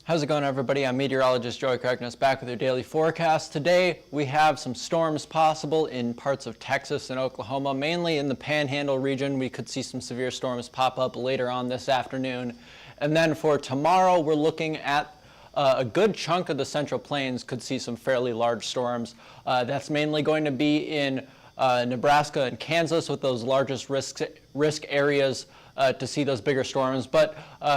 How's it going, everybody? I'm meteorologist Joey Crackness back with your daily forecast. Today we have some storms possible in parts of Texas and Oklahoma, mainly in the Panhandle region. We could see some severe storms pop up later on this afternoon. And then for tomorrow, we're looking at a good chunk of the Central Plains could see some fairly large storms. That's mainly going to be in Nebraska and Kansas with those largest risk areas to see those bigger storms, but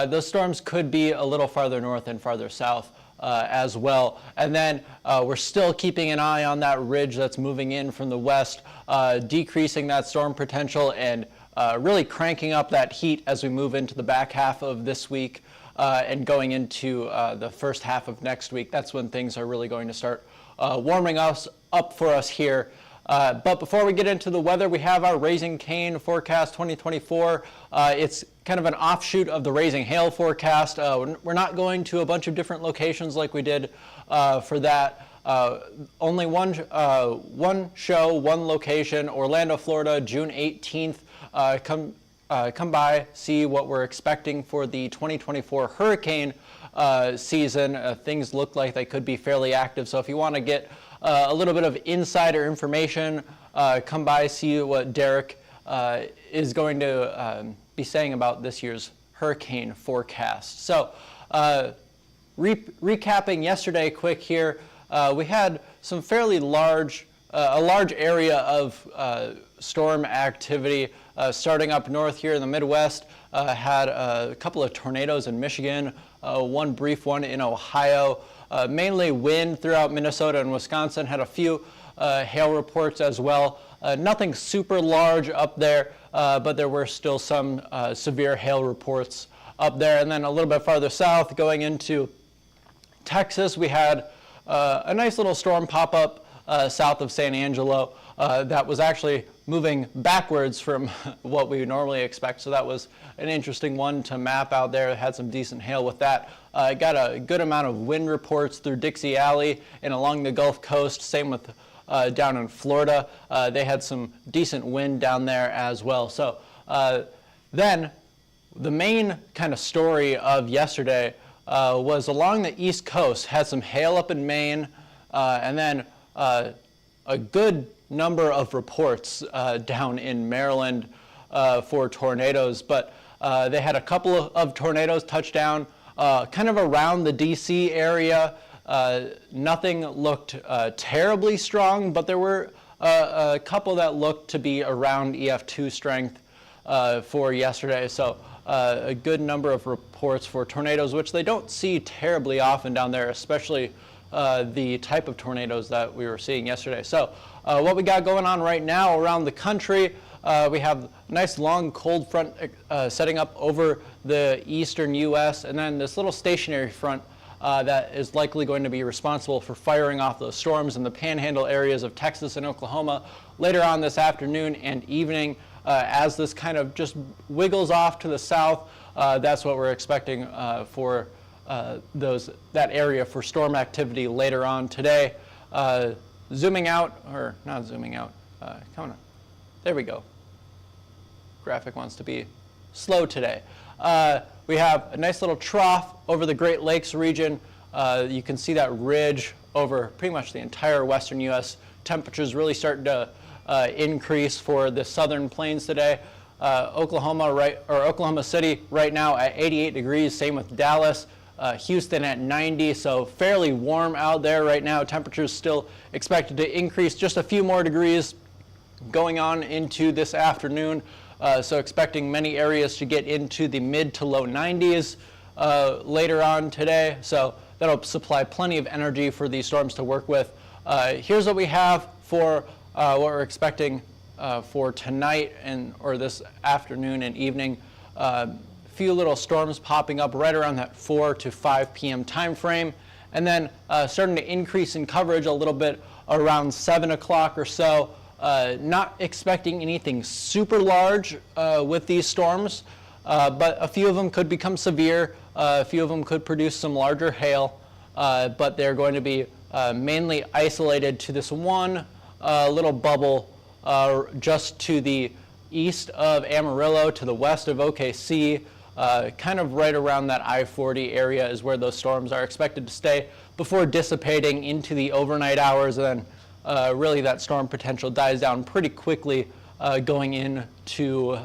those storms could be a little farther north and farther south as well. And then we're still keeping an eye on that ridge that's moving in from the west, decreasing that storm potential and really cranking up that heat as we move into the back half of this week and going into the first half of next week. That's when things are really going to start warming us up for us here. But before we get into the weather, we have our Raising Cane forecast 2024. It's kind of an offshoot of the Raising Hail forecast. We're not going to a bunch of different locations like we did for that. Only one show, one location, Orlando, Florida, June 18th. Come by, see what we're expecting for the 2024 hurricane season. Things look like they could be fairly active. So if you want to get a little bit of insider information, come by, see what Derek is going to be saying about this year's hurricane forecast. So recapping yesterday quick here, we had some fairly large, a large area of storm activity starting up north here in the Midwest. Had a couple of tornadoes in Michigan, one brief one in Ohio. Mainly wind throughout Minnesota and Wisconsin. Had a few hail reports as well. Nothing super large up there, but there were still some severe hail reports up there. And then a little bit farther south, going into Texas, we had a nice little storm pop up south of San Angelo that was actually moving backwards from what we normally expect. So that was an interesting one to map out there. It had some decent hail with that. Got a good amount of wind reports through Dixie Alley and along the Gulf Coast. Same with down in Florida. They had some decent wind down there as well. So then the main kind of story of yesterday was along the East Coast. Had some hail up in Maine, and then a good number of reports down in Maryland for tornadoes, but they had a couple of tornadoes touch down kind of around the DC area. Nothing looked terribly strong, but there were a couple that looked to be around EF2 strength for yesterday. So a good number of reports for tornadoes, which they don't see terribly often down there, especially the type of tornadoes that we were seeing yesterday. So what we got going on right now around the country, we have a nice long cold front setting up over the eastern U.S. and then this little stationary front that is likely going to be responsible for firing off those storms in the panhandle areas of Texas and Oklahoma later on this afternoon and evening. As this kind of just wiggles off to the south, that's what we're expecting for that area for storm activity later on today. Zooming out, or not zooming out, come on, there we go. Graphic wants to be slow today. We have a nice little trough over the Great Lakes region. You can see that ridge over pretty much the entire western U.S. Temperatures really starting to increase for the southern plains today. Oklahoma City right now at 88 degrees, same with Dallas. Houston at 90, so fairly warm out there right now. Temperatures still expected to increase just a few more degrees going on into this afternoon. So expecting many areas to get into the mid to low 90s later on today. So that'll supply plenty of energy for these storms to work with. Here's what we have for what we're expecting for tonight or this afternoon and evening. Few little storms popping up right around that 4 to 5 p.m. time frame, and then starting to increase in coverage a little bit around 7 o'clock or so. Not expecting anything super large with these storms, but a few of them could become severe. A few of them could produce some larger hail, but they're going to be mainly isolated to this one little bubble just to the east of Amarillo, to the west of OKC. kind of right around that I-40 area is where those storms are expected to stay before dissipating into the overnight hours. And then really that storm potential dies down pretty quickly going into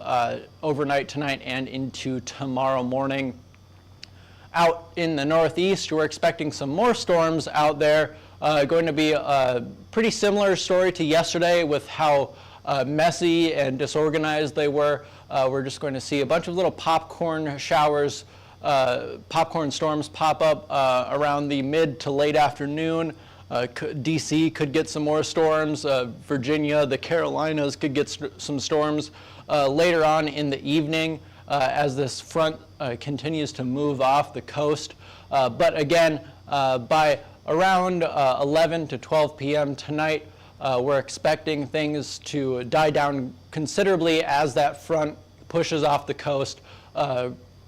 overnight tonight and into tomorrow morning. Out in the northeast, we're expecting some more storms out there. Going to be a pretty similar story to yesterday with how messy and disorganized they were. We're just going to see a bunch of little popcorn showers, popcorn storms pop up around the mid to late afternoon. DC could get some more storms. Virginia, the Carolinas could get some storms later on in the evening as this front continues to move off the coast. But again, by around 11 to 12 p.m. tonight, we're expecting things to die down considerably as that front pushes off the coast,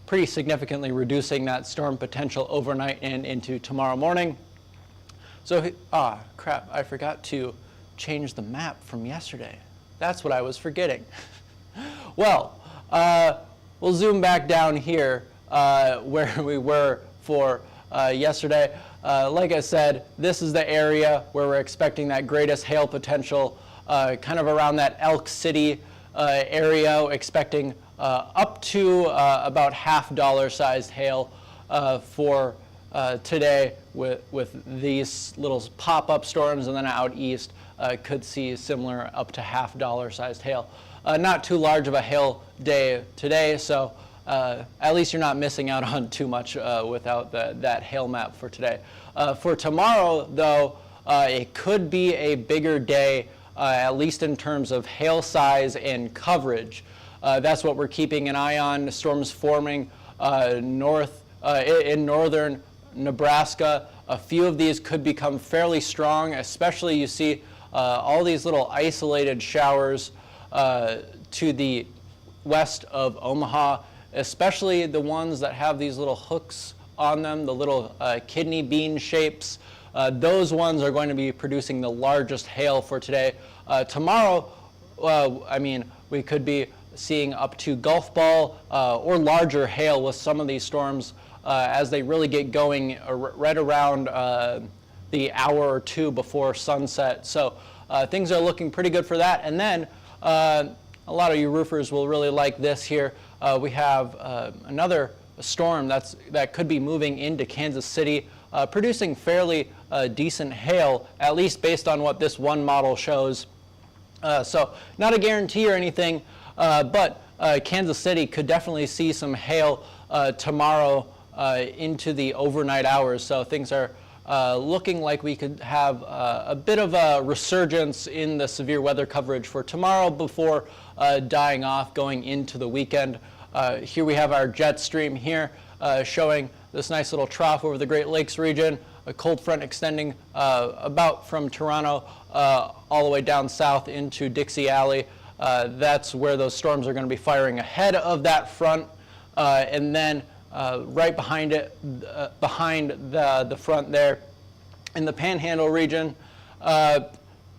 pretty significantly reducing that storm potential overnight and into tomorrow morning. So, crap, I forgot to change the map from yesterday. That's what I was forgetting. Well, we'll zoom back down here where we were for yesterday. Like I said, this is the area where we're expecting that greatest hail potential, kind of around that Elk City area, expecting up to about $half sized hail for today with these little pop-up storms, and then out east could see similar up to $half sized hail. Not too large of a hail day today, so at least you're not missing out on too much without that hail map for today. For tomorrow, though, it could be a bigger day, at least in terms of hail size and coverage. That's what we're keeping an eye on. Storms forming in northern Nebraska. A few of these could become fairly strong, especially you see all these little isolated showers to the west of Omaha, especially the ones that have these little hooks on them, the little kidney bean shapes. Those ones are going to be producing the largest hail for today. Tomorrow, I mean, we could be seeing up to golf ball or larger hail with some of these storms as they really get going right around the hour or two before sunset. So things are looking pretty good for that. And then a lot of you roofers will really like this here. We have another storm that could be moving into Kansas City, producing fairly decent hail, at least based on what this one model shows. So not a guarantee or anything, but Kansas City could definitely see some hail tomorrow into the overnight hours. So things are looking like we could have a bit of a resurgence in the severe weather coverage for tomorrow before dying off going into the weekend. Here we have our jet stream here showing this nice little trough over the Great Lakes region, a cold front extending about from Toronto all the way down south into Dixie Alley. That's where those storms are going to be firing ahead of that front, and then right behind it, behind the front there, in the Panhandle region,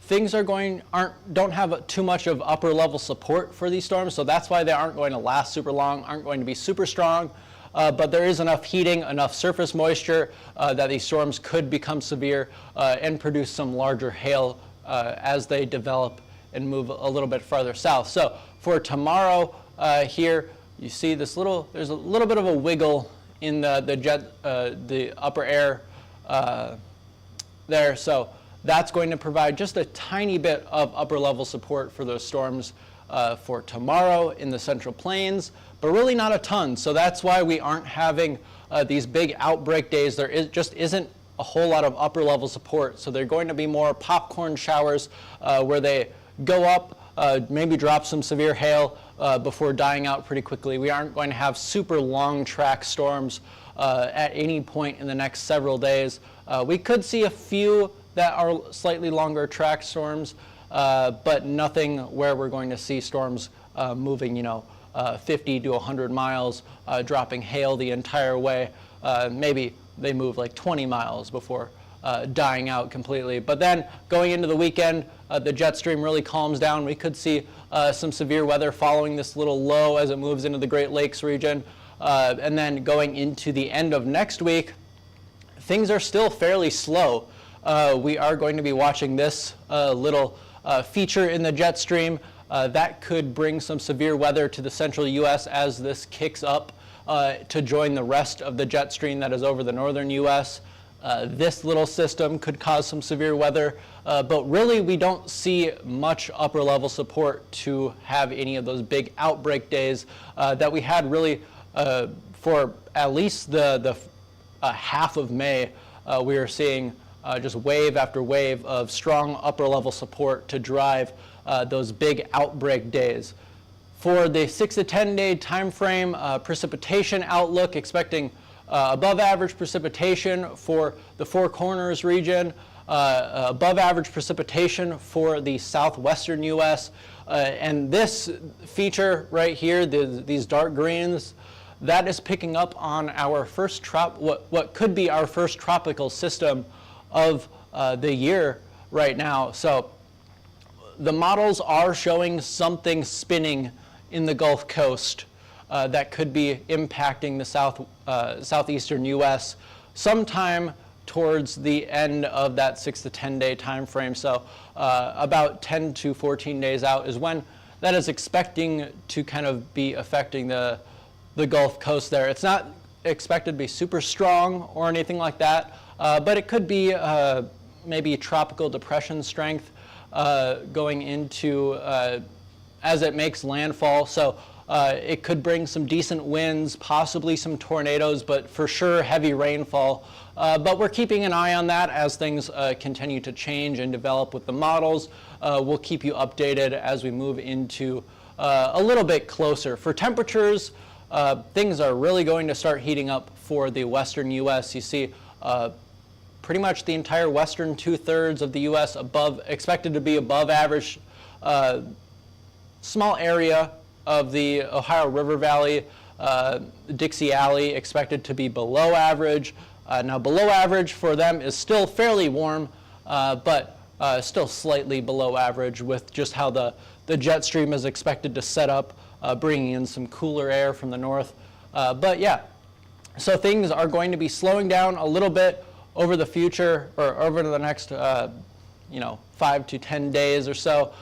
things don't have too much of upper level support for these storms, so that's why they aren't going to last super long, aren't going to be super strong. But there is enough heating, enough surface moisture that these storms could become severe and produce some larger hail as they develop and move a little bit farther south. So for tomorrow here, you see there's a little bit of a wiggle in the upper air there. So that's going to provide just a tiny bit of upper level support for those storms for tomorrow in the Central Plains, but really not a ton. So that's why we aren't having these big outbreak days. There just isn't a whole lot of upper level support. So they're going to be more popcorn showers where they go up, maybe drop some severe hail before dying out pretty quickly. We aren't going to have super long track storms at any point in the next several days. We could see a few that are slightly longer track storms, but nothing where we're going to see storms moving, 50 to 100 miles, dropping hail the entire way. Maybe they move like 20 miles before dying out completely. But then going into the weekend, the jet stream really calms down. We could see some severe weather following this little low as it moves into the Great Lakes region. And then going into the end of next week, things are still fairly slow. We are going to be watching this little feature in the jet stream that could bring some severe weather to the central U.S. as this kicks up to join the rest of the jet stream that is over the northern U.S. This little system could cause some severe weather, but really we don't see much upper level support to have any of those big outbreak days that we had really for at least the half of May. We are seeing just wave after wave of strong upper level support to drive those big outbreak days. For the 6 to 10 day time frame, precipitation outlook, expecting above average precipitation for the Four Corners region, above average precipitation for the southwestern U.S. And this feature right here, these dark greens, that is picking up on our first what could be our first tropical system of the year right now. So the models are showing something spinning in the Gulf Coast that could be impacting the southeastern U.S. sometime towards the end of that 6 to 10 day time frame. So about 10 to 14 days out is when that is expecting to kind of be affecting the Gulf Coast there. It's not expected to be super strong or anything like that, but it could be maybe tropical depression strength going into as it makes landfall. So it could bring some decent winds, possibly some tornadoes, but for sure heavy rainfall. But we're keeping an eye on that as things continue to change and develop with the models. We'll keep you updated as we move into a little bit closer. For temperatures, things are really going to start heating up for the western U.S. You see pretty much the entire western 2/3 of the U.S. expected to be above average. Small area of the Ohio River Valley, Dixie Alley, expected to be below average. Now below average for them is still fairly warm, but still slightly below average with just how the jet stream is expected to set up, bringing in some cooler air from the north. But yeah, so things are going to be slowing down a little bit over the future, or over the next 5 to 10 days or so.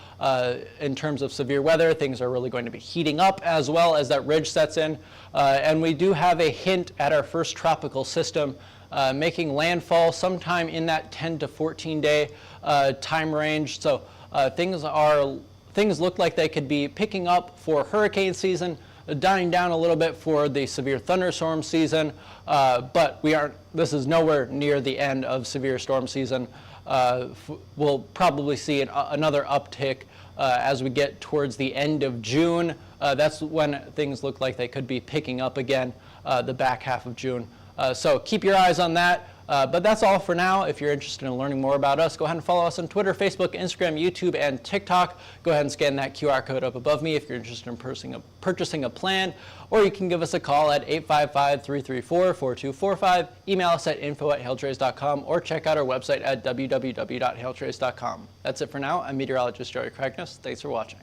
In terms of severe weather, things are really going to be heating up as well as that ridge sets in. And we do have a hint at our first tropical system making landfall sometime in that 10 to 14 day time range. So things look like they could be picking up for hurricane season, dying down a little bit for the severe thunderstorm season, but this is nowhere near the end of severe storm season. We'll probably see another uptick as we get towards the end of June. That's when things look like they could be picking up again, the back half of June. So keep your eyes on that. But that's all for now. If you're interested in learning more about us, go ahead and follow us on Twitter, Facebook, Instagram, YouTube, and TikTok. Go ahead and scan that QR code up above me if you're interested in purchasing a plan, or you can give us a call at 855-334-4245, email us at info@hailtrace.com, or check out our website at www.hailtrace.com. That's it for now. I'm meteorologist Joey Cragness. Thanks for watching.